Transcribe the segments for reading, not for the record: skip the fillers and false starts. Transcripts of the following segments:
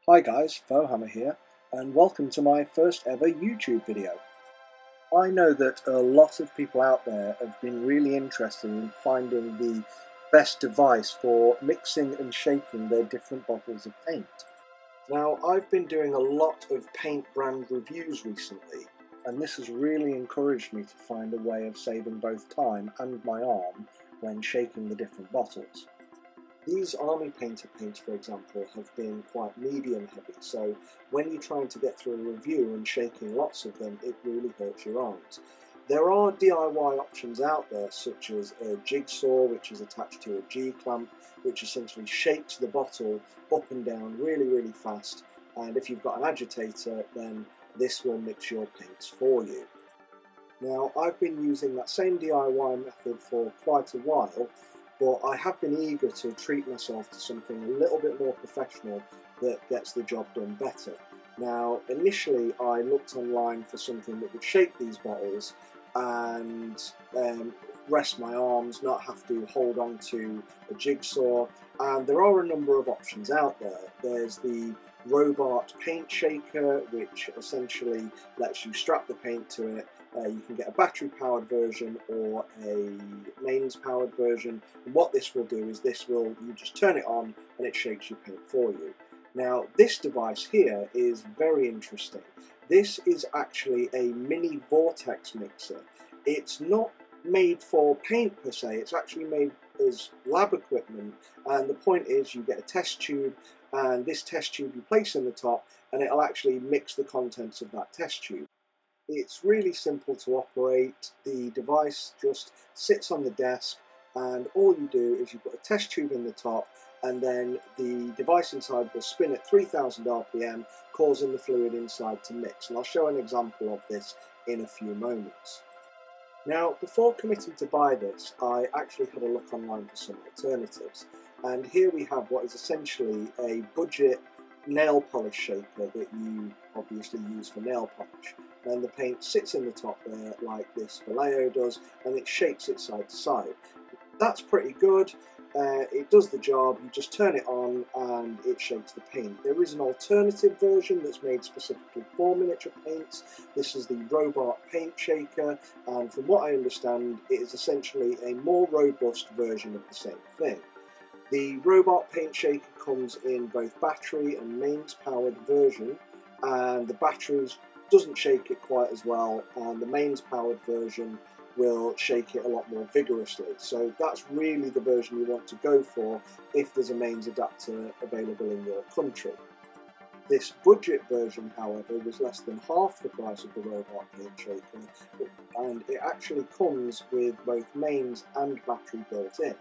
Hi guys, Fohammer here, and welcome to my first ever YouTube video. I know that a lot of people out there have been really interested in finding the best device for mixing and shaking their different bottles of paint. Now, I've been doing a lot of paint brand reviews recently, and this has really encouraged me to find a way of saving both time and my arm when shaking the different bottles. These army painter paints, for example, have been quite medium heavy, so when you're trying to get through a review and shaking lots of them, it really hurts your arms. There are DIY options out there, such as a jigsaw, which is attached to a G-clamp, which essentially shakes the bottle up and down really fast, and if you've got an agitator, then this will mix your paints for you. Now, I've been using that same DIY method for quite a while, but I have been eager to treat myself to something a little bit more professional that gets the job done better. Now, initially I looked online for something that would shake these bottles and rest my arms, not have to hold on to a jigsaw, and there are a number of options out there. There's the robot paint shaker, which essentially lets you strap the paint to it. You can get a battery powered version or a mains powered version, and what this will do is you just turn it on and it shakes your paint for you. Now, this device here is very interesting. This is actually a mini Vortex mixer. It's not made for paint per se, it's actually made as lab equipment, and the point is you get a test tube, and this test tube you place in the top and it'll actually mix the contents of that test tube. It's really simple to operate. The device just sits on the desk, and all you do is you put a test tube in the top, and then the device inside will spin at 3000 RPM, causing the fluid inside to mix. And I'll show an example of this in a few moments. Now, before committing to buy this, I actually had a look online for some alternatives. And here we have what is essentially a budget nail polish shaker that you obviously use for nail polish. And the paint sits in the top there like this Vallejo does, and it shakes it side to side. That's pretty good. It does the job. You just turn it on and it shakes the paint. There is an alternative version that's made specifically for miniature paints. This is the robot paint shaker, and from what I understand, it is essentially a more robust version of the same thing. The robot paint shaker comes in both battery and mains powered version, and the batteries doesn't shake it quite as well, and the mains powered version will shake it a lot more vigorously. So that's really the version you want to go for if there's a mains adapter available in your country. This budget version, however, was less than half the price of the robot paint shaker, and it actually comes with both mains and battery built in.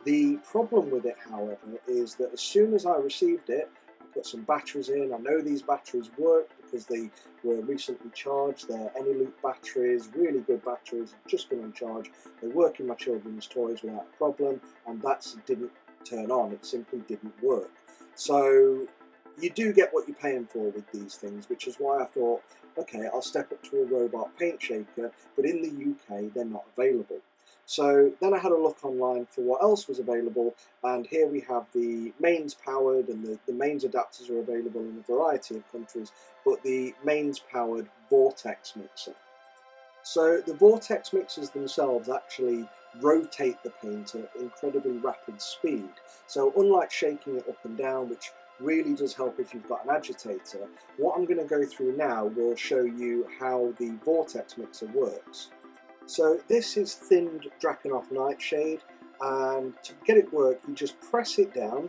The problem with it, however, is that as soon as I received it, I put some batteries in. I know these batteries work because they were recently charged. They're Any-Loop batteries, really good batteries, have just been on charge. They work in my children's toys without a problem, and that didn't turn on. It simply didn't work. So you do get what you're paying for with these things, which is why I thought, okay, I'll step up to a robot paint shaker, but in the UK they're not available. So then I had a look online for what else was available, and here we have the mains powered, and the mains adapters are available in a variety of countries, but the mains powered Vortex mixer. So the Vortex mixers themselves actually rotate the paint at incredibly rapid speed. So unlike shaking it up and down, which really does help if you've got an agitator, what I'm going to go through now will show you how the Vortex mixer works. So this is thinned Drakenhof Nightshade, and to get it work you just press it down,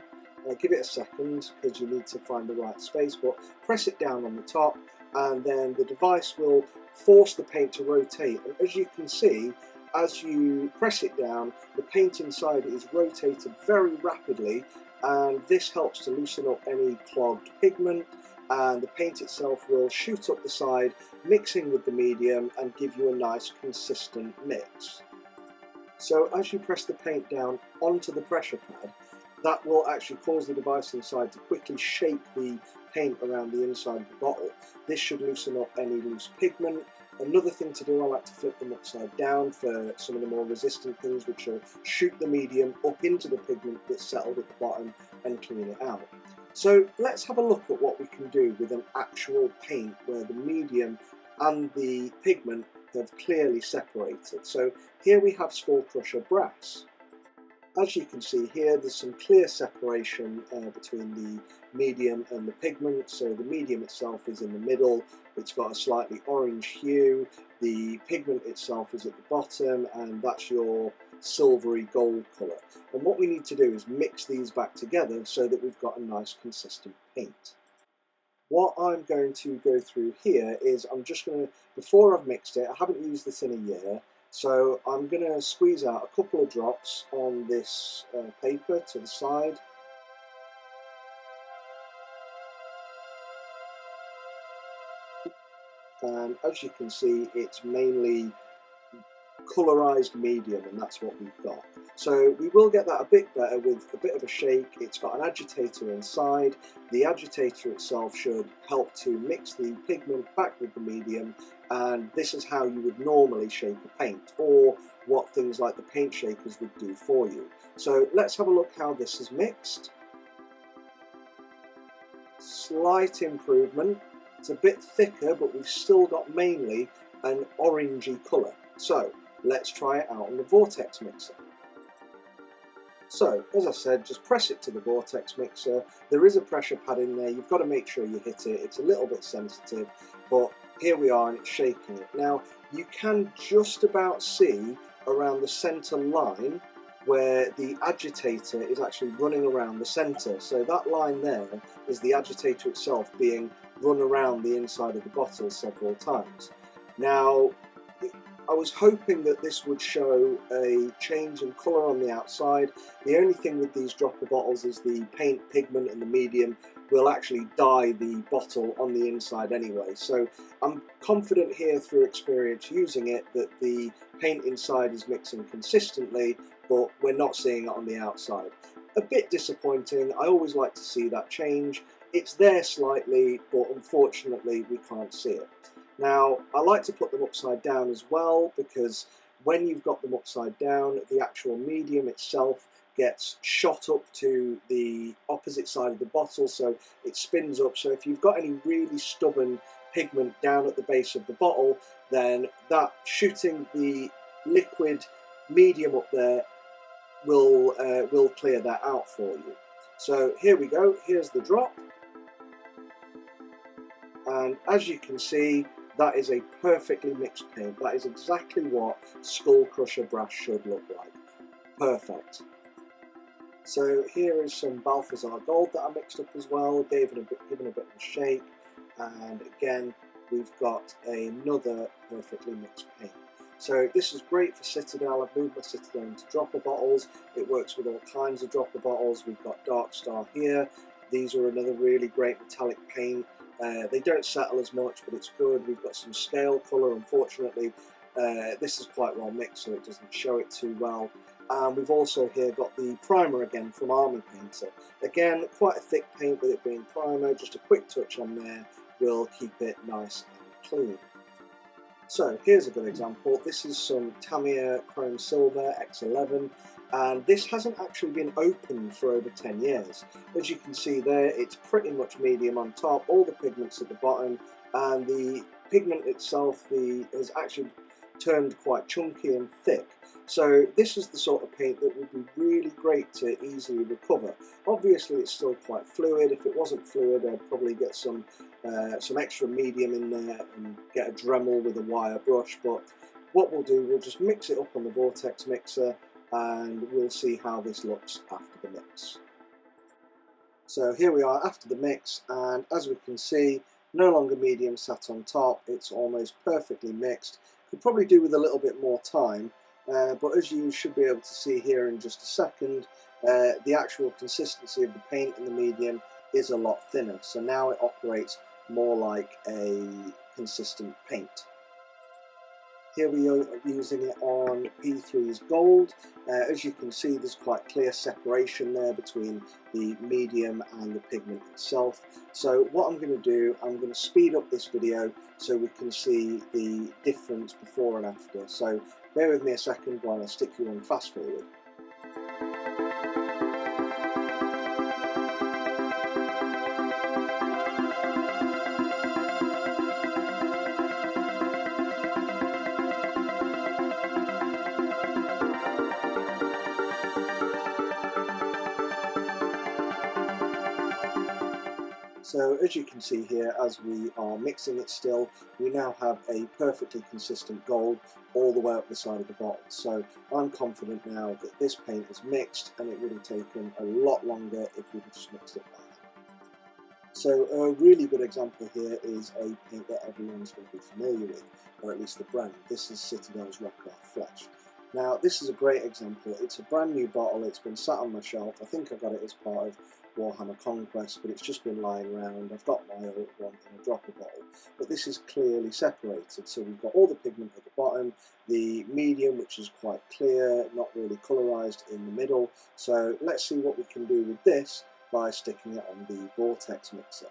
give it a second because you need to find the right space, but press it down on the top, and then the device will force the paint to rotate, and as you can see, as you press it down, the paint inside is rotated very rapidly, and this helps to loosen up any clogged pigment, and the paint itself will shoot up the side, mixing with the medium and give you a nice consistent mix. So as you press the paint down onto the pressure pad, that will actually cause the device inside to quickly shake the paint around the inside of the bottle. This should loosen up any loose pigment. Another thing to do, I like to flip them upside down for some of the more resistant things, which will shoot the medium up into the pigment that's settled at the bottom and clean it out. So let's have a look at what we can do with an actual paint where the medium and the pigment have clearly separated. So here we have Skull Crusher Brass. As you can see here, there's some clear separation between the medium and the pigment. So the medium itself is in the middle, it's got a slightly orange hue, the pigment itself is at the bottom, and that's your silvery gold colour. And what we need to do is mix these back together so that we've got a nice consistent paint. What I'm going to go through here is I'm just going to, before I've mixed it, I haven't used this in a year, so I'm going to squeeze out a couple of drops on this paper to the side. And as you can see, it's mainly colorized medium, and that's what we've got. So we will get that a bit better with a bit of a shake. It's got an agitator inside. The agitator itself should help to mix the pigment back with the medium, and this is how you would normally shake a paint, or what things like the paint shakers would do for you. So let's have a look how this is mixed. Slight improvement. It's a bit thicker, but we've still got mainly an orangey colour. So let's try it out on the Vortex mixer. So, as I said, just press it to the Vortex mixer. There is a pressure pad in there. You've got to make sure you hit it. It's a little bit sensitive, but here we are and it's shaking it. Now, you can just about see around the centre line where the agitator is actually running around the centre. So that line there is the agitator itself being run around the inside of the bottle several times. Now, I was hoping that this would show a change in colour on the outside. The only thing with these dropper bottles is the paint, pigment and the medium will actually dye the bottle on the inside anyway. So I'm confident here through experience using it that the paint inside is mixing consistently, but we're not seeing it on the outside. A bit disappointing. I always like to see that change. It's there slightly, but unfortunately we can't see it. Now, I like to put them upside down as well, because when you've got them upside down, the actual medium itself gets shot up to the opposite side of the bottle, so it spins up. So if you've got any really stubborn pigment down at the base of the bottle, then that shooting the liquid medium up there will clear that out for you. So here we go, here's the drop. And as you can see, that is a perfectly mixed paint. That is exactly what Skull Crusher Brass should look like. Perfect. So here is some Balthazar Gold that I mixed up as well, given a bit of a shake. And again, we've got another perfectly mixed paint. So this is great for Citadel. I've moved my Citadel into dropper bottles. It works with all kinds of dropper bottles. We've got Dark Star here. These are another really great metallic paint. They don't settle as much, but it's good. We've got some scale colour. Unfortunately, this is quite well mixed, so it doesn't show it too well. And we've also here got the primer again from Army Painter. Again, quite a thick paint with it being primer. Just a quick touch on there will keep it nice and clean. So here's a good example. This is some Tamiya Chrome Silver X11. And this hasn't actually been opened for over 10 years. As you can see there, it's pretty much medium on top, all the pigments at the bottom, and the pigment itself has actually turned quite chunky and thick. So this is the sort of paint that would be really great to easily recover. Obviously it's still quite fluid. If it wasn't fluid, I'd probably get some extra medium in there and get a Dremel with a wire brush, but what we'll do, we'll just mix it up on the Vortex mixer and we'll see how this looks after the mix. So here we are after the mix, and as we can see, no longer medium sat on top, it's almost perfectly mixed. Could probably do with a little bit more time, but as you should be able to see here in just a second, the actual consistency of the paint in the medium is a lot thinner, so now it operates more like a consistent paint. Here we are using it on P3's Gold. As you can see, there's quite clear separation there between the medium and the pigment itself. So what I'm going to do, I'm going to speed up this video so we can see the difference before and after. So bear with me a second while I stick you on fast forward. So as you can see here, as we are mixing it still, we now have a perfectly consistent gold all the way up the side of the bottle. So I'm confident now that this paint is mixed, and it would have taken a lot longer if we'd just mixed it by hand. So a really good example here is a paint that everyone's going to be familiar with, or at least the brand. This is Citadel's Rockart Flesh. Now this is a great example. It's a brand new bottle, it's been sat on my shelf. I think I got it as part of Warhammer Conquest, but it's just been lying around. I've got my old one in a dropper bottle, but this is clearly separated. So we've got all the pigment at the bottom, the medium, which is quite clear, not really colorized, in the middle. So let's see what we can do with this by sticking it on the Vortex mixer.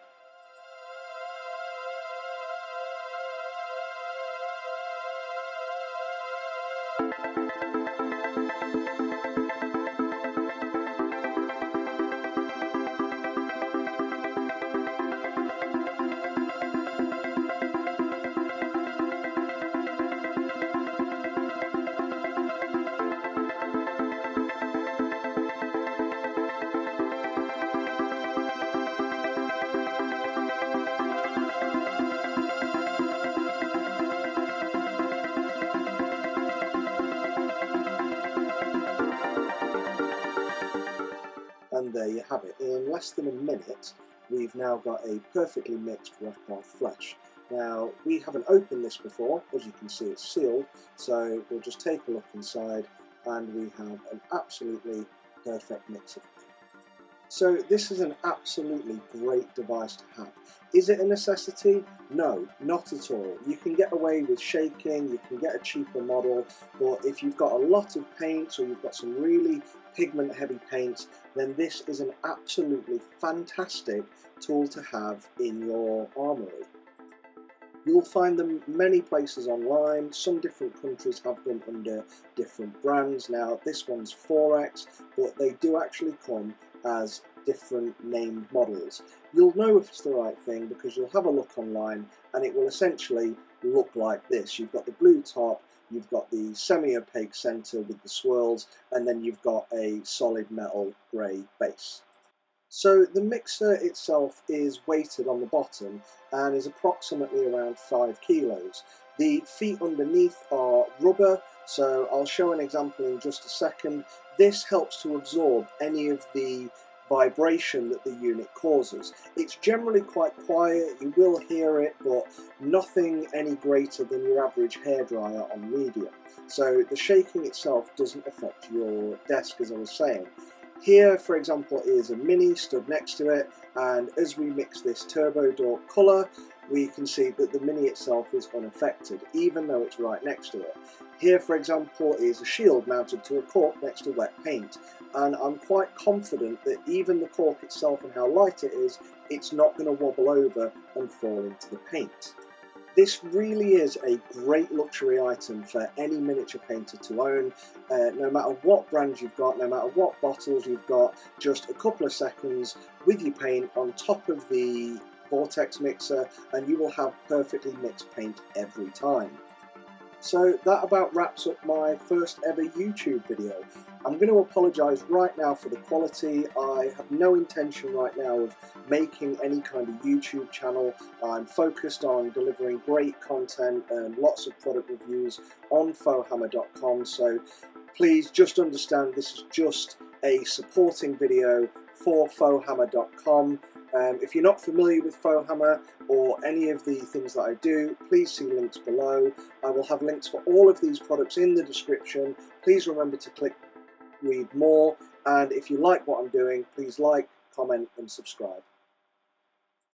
And there you have it. In less than a minute, we've now got a perfectly mixed Rockart Flesh. Now, we haven't opened this before. As you can see, it's sealed. So we'll just take a look inside, and we have an absolutely perfect mix of paint. So this is an absolutely great device to have. Is it a necessity? No, not at all. You can get away with shaking, you can get a cheaper model, but if you've got a lot of paints or you've got some really pigment heavy paints, then this is an absolutely fantastic tool to have in your armoury. You'll find them many places online. Some different countries have them under different brands. Now this one's Vortex, but they do actually come as different named models. You'll know if it's the right thing because you'll have a look online and it will essentially look like this. You've got the blue top, you've got the semi-opaque centre with the swirls, and then you've got a solid metal grey base. So the mixer itself is weighted on the bottom and is approximately around 5 kilos. The feet underneath are rubber, so I'll show an example in just a second. This helps to absorb any of the vibration that the unit causes. It's generally quite quiet, you will hear it, but nothing any greater than your average hairdryer on medium. So the shaking itself doesn't affect your desk, as I was saying. Here, for example, is a Mini stood next to it, and as we mix this Turbo Dork colour, we can see that the Mini itself is unaffected, even though it's right next to it. Here, for example, is a shield mounted to a cork next to wet paint, and I'm quite confident that even the cork itself and how light it is, it's not going to wobble over and fall into the paint. This really is a great luxury item for any miniature painter to own. No matter what brand you've got, no matter what bottles you've got, just a couple of seconds with your paint on top of the Vortex mixer and you will have perfectly mixed paint every time. So that about wraps up my first ever YouTube video. I'm going to apologise right now for the quality. I have no intention right now of making any kind of YouTube channel. I'm focused on delivering great content and lots of product reviews on fauxhammer.com, so please just understand this is just a supporting video for fauxhammer.com. If you're not familiar with Faux Hammer or any of the things that I do, please see links below. I will have links for all of these products in the description. Please remember to click read more, and if you like what I'm doing, please like, comment and subscribe.